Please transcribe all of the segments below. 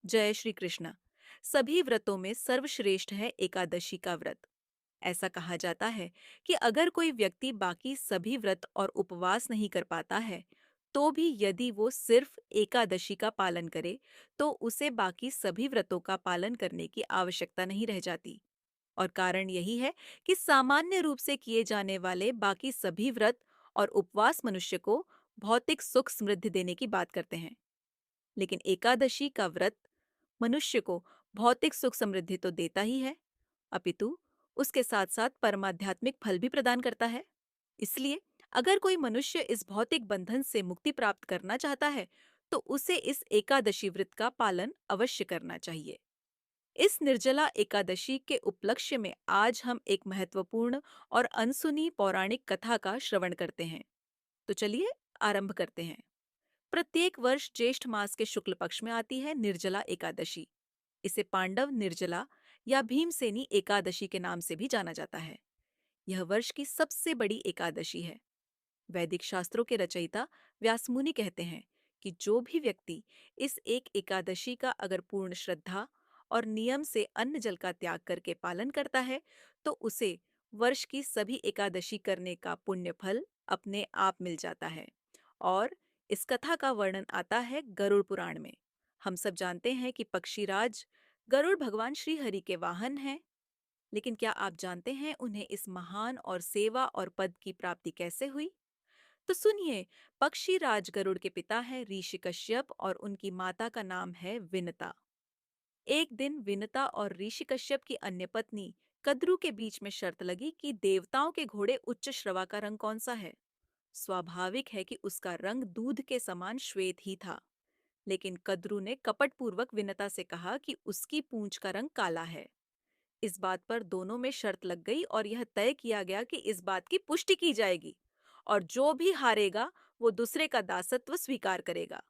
जय श्री कृष्ण। सभी व्रतों में सर्वश्रेष्ठ है एकादशी का व्रत। ऐसा कहा जाता है कि अगर कोई व्यक्ति बाकी सभी व्रत और उपवास नहीं कर पाता है, तो भी यदि वो सिर्फ एकादशी का पालन करे, तो उसे बाकी सभी व्रतों का पालन करने की आवश्यकता नहीं रह जाती। और कारण यही है कि सामान्य रूप से किए जाने वाले बाकी सभी व्रत और उपवास मनुष्य को भौतिक सुख समृद्धि देने की बात करते हैं, लेकिन एकादशी का व्रत मनुष्य को भौतिक सुख समृद्धि तो देता ही है, अपितु उसके साथ साथ परमाध्यात्मिक फल भी प्रदान करता है। इसलिए अगर कोई मनुष्य इस भौतिक बंधन से मुक्ति प्राप्त करना चाहता है, तो उसे इस एकादशी व्रत का पालन अवश्य करना चाहिए। इस निर्जला एकादशी के उपलक्ष्य में आज हम एक महत्वपूर्ण और अनसुनी पौराणिक कथा का श्रवण करते हैं। तो चलिए आरंभ करते हैं। प्रत्येक वर्ष ज्येष्ठ मास के शुक्ल पक्ष में आती है निर्जला एकादशी। इसे पांडव निर्जला या भीमसेनी एकादशी के नाम से भी जाना जाता है। यह वर्ष की सबसे बड़ी एकादशी है। वैदिक शास्त्रों के रचयिता व्यासमुनि कहते हैं कि जो भी व्यक्ति इस एक एकादशी का अगर पूर्ण श्रद्धा और नियम से अन्न जल का त्याग करके पालन करता है, तो उसे वर्ष की सभी एकादशी करने का पुण्य फल अपने आप मिल जाता है। और इस कथा का वर्णन आता है गरुड़ पुराण में। हम सब जानते हैं कि पक्षीराज गरुड़ भगवान श्री हरि के वाहन हैं, लेकिन क्या आप जानते हैं उन्हें इस महान और सेवा और पद की प्राप्ति कैसे हुई? तो सुनिए, पक्षीराज गरुड़ के पिता हैं ऋषि कश्यप और उनकी माता का नाम है विनता। एक दिन विनता और ऋषि कश्यप की अन्य पत्नी कद्रु के बीच में शर्त लगी कि देवताओं के घोड़े उच्च श्रवा का रंग कौन सा है। स्वाभाविक है कि उसका रंग दूध के समान श्वेत ही था, लेकिन कद्रू ने कपटपूर्वक विनता से कहा कि उसकी पूंछ का रंग काला है। इस बात पर दोनों में शर्त लग गई और यह तय किया गया कि इस बात की पुष्टि की जाएगी और जो भी हारेगा वो दूसरे का दासत्व स्वीकार करेगा।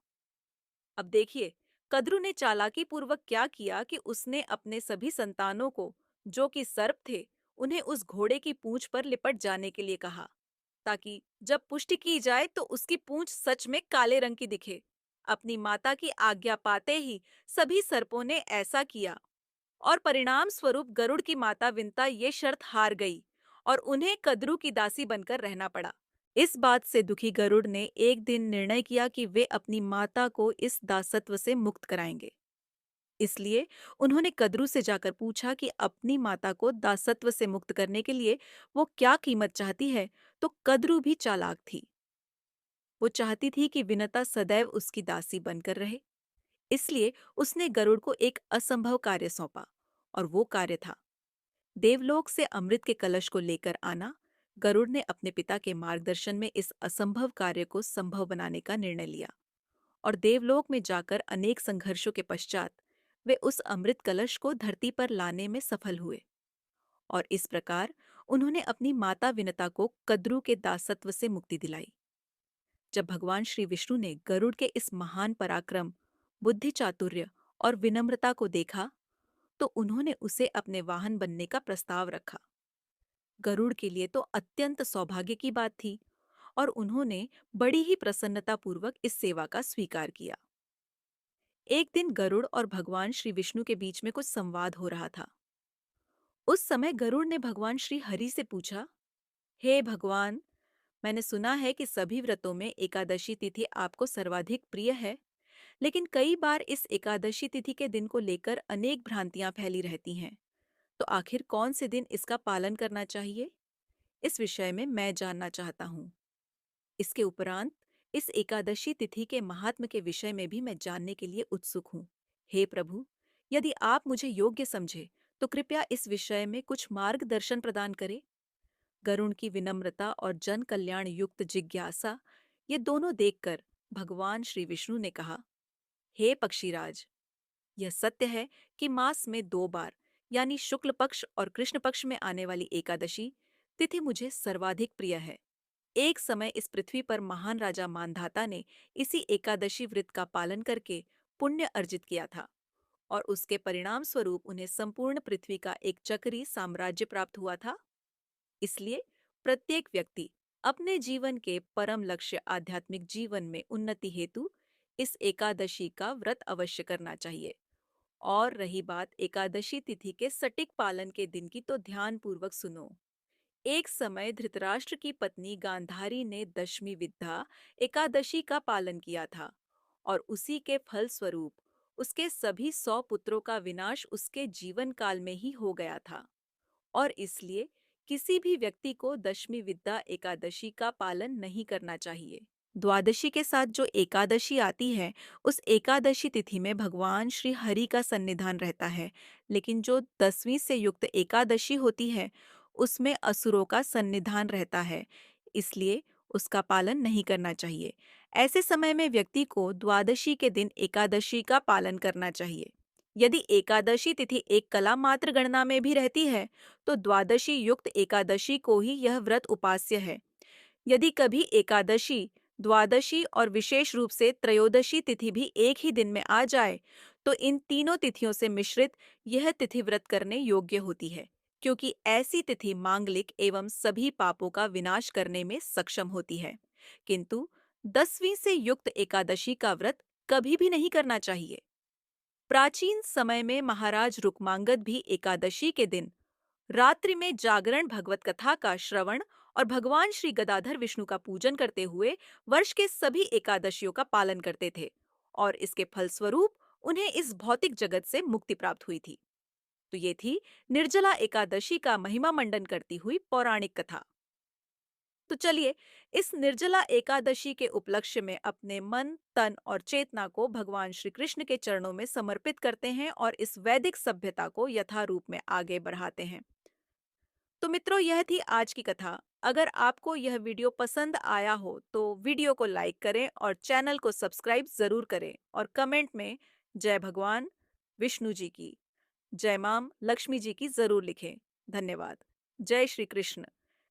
अब देखिए, कद्रू ने चालाकी पूर्वक क्या किया कि उसने अपने सभी संतानों को, जो कि सर्प थे, उन्हें उस घोड़े की पूंछ पर लिपट जाने के लिए कहा, ताकि जब पुष्टि की जाए तो उसकी पूंछ सच में काले रंग की दिखे। अपनी माता की आज्ञा पाते ही सभी सर्पों ने ऐसा किया और परिणाम स्वरूप गरुड़ की माता विंता ये शर्त हार गई और उन्हें कद्रू की दासी बनकर रहना पड़ा। इस बात से दुखी गरुड़ ने एक दिन निर्णय किया कि वे अपनी माता को इस दासत्व से मुक्त कराएंगे। इसलिए उन्होंने कद्रू से जाकर पूछा कि अपनी माता को दासत्व से मुक्त करने के लिए वो क्या कीमत चाहती है। तो कद्रू भी चालाक थी। वो चाहती थी कि विनता सदैव उसकी दासी बनकर रहे। इसलिए उसने गरुड़ को एक असंभव कार्य सौंपा, और वो कार्य था देवलोक से अमृत के कलश को लेकर आना। गरुड़ ने अपने पिता के मार्गदर्शन में इस असंभव कार्य को संभव बनाने का निर्णय लिया और देवलोक में जाकर अनेक संघर्षों के पश्चात वे उस अमृत कलश को धरती पर लाने में सफल हुए। और इस प्रकार उन्होंने अपनी माता विनता को कद्रू के दासत्व से मुक्ति दिलाई। जब भगवान श्री विष्णु ने गरुड़ के इस महान पराक्रम, बुद्धि चातुर्य और विनम्रता को देखा, तो उन्होंने उसे अपने वाहन बनने का प्रस्ताव रखा। गरुड़ के लिए तो अत्यंत सौभाग्य की बात थी और उन्होंने बड़ी ही प्रसन्नतापूर्वक इस सेवा का स्वीकार किया। एक दिन गरुड़ और भगवान श्री विष्णु के बीच में कुछ संवाद हो रहा था। उस समय गरुड़ ने भगवान श्री हरि से पूछा, हे भगवान, मैंने सुना है कि सभी व्रतों में एकादशी तिथि आपको सर्वाधिक प्रिय है, लेकिन कई बार इस एकादशी तिथि के दिन को लेकर अनेक भ्रांतियां फैली रहती हैं। तो आखिर कौन से दिन इसका पालन करना चाहिए? इस विषय में मैं जानना चाहता हूँ। इसके उपरांत इस एकादशी तिथि के महात्म के विषय में भी मैं जानने के लिए उत्सुक हूँ। हे प्रभु, यदि आप मुझे योग्य समझे तो कृपया इस विषय में कुछ मार्गदर्शन प्रदान करें। गरुण की विनम्रता और जन कल्याण युक्त जिज्ञासा, ये दोनों देखकर भगवान श्री विष्णु ने कहा, हे पक्षीराज, यह सत्य है कि मास में 2 बार, यानी शुक्ल पक्ष और कृष्ण पक्ष में आने वाली एकादशी तिथि मुझे सर्वाधिक प्रिय है। एक समय इस पृथ्वी पर महान राजा मानधाता ने इसी एकादशी व्रत का पालन करके पुण्य अर्जित किया था और उसके परिणाम स्वरूप उन्हें संपूर्ण पृथ्वी का एक चक्री साम्राज्य प्राप्त हुआ था। इसलिए प्रत्येक व्यक्ति अपने जीवन के परम लक्ष्य आध्यात्मिक जीवन में उन्नति हेतु इस एकादशी का व्रत अवश्य करना चाहिए और रही बात एकादशी तिथि के सटीक पालन के दिन की, तो ध्यानपूर्वक सुनो। एक समय धृतराष्ट्र की पत्नी गांधारी ने दशमी विद्या एकादशी का पालन किया था, और उसी के फल स्वरूप उसके सभी 100 पुत्रों का विनाश उसके जीवन काल में ही हो गया था। और इसलिए किसी भी व्यक्ति को दशमी विद्या एकादशी का पालन नहीं करना चाहिए। द्वादशी के साथ जो एकादशी आती है, उस एकादशी तिथि में भगवान श्री हरि का सन्निधान रहता है, लेकिन जो 10वीं से युक्त एकादशी होती है, उसमें असुरों का सन्निधान रहता है, इसलिए उसका पालन नहीं करना चाहिए। ऐसे समय में व्यक्ति को द्वादशी के दिन एकादशी का पालन करना चाहिए। यदि एकादशी तिथि एक कला मात्र गणना में भी रहती है, तो द्वादशी युक्त एकादशी को ही यह व्रत उपास्य है। यदि कभी एकादशी, द्वादशी और विशेष रूप से त्रयोदशी तिथि भी एक ही दिन में आ जाए, तो इन तीनों तिथियों से मिश्रित यह तिथि व्रत करने योग्य होती है, क्योंकि ऐसी तिथि मांगलिक एवं सभी पापों का विनाश करने में सक्षम होती है। किंतु 10वीं से युक्त एकादशी का व्रत कभी भी नहीं करना चाहिए। प्राचीन समय में महाराज रुक्मांगद भी एकादशी के दिन रात्रि में जागरण, भगवत कथा का श्रवण और भगवान श्री गदाधर विष्णु का पूजन करते हुए वर्ष के सभी एकादशियों का पालन करते थे, और इसके फलस्वरूप उन्हें इस भौतिक जगत से मुक्ति प्राप्त हुई थी। तो ये थी निर्जला एकादशी का महिमा मंडन करती हुई पौराणिक कथा। तो चलिए, इस निर्जला एकादशी के उपलक्ष्य में अपने मन, तन और चेतना को भगवान श्री कृष्ण के चरणों में समर्पित करते हैं और इस वैदिक सभ्यता को यथारूप में आगे बढ़ाते हैं। तो मित्रों, यह थी आज की कथा। अगर आपको यह वीडियो पसंद आया हो तो वीडियो को लाइक करें और चैनल को सब्सक्राइब जरूर करें, और कमेंट में जय भगवान विष्णु जी की, जय मां लक्ष्मी जी की जरूर लिखें। धन्यवाद। जय श्री कृष्ण।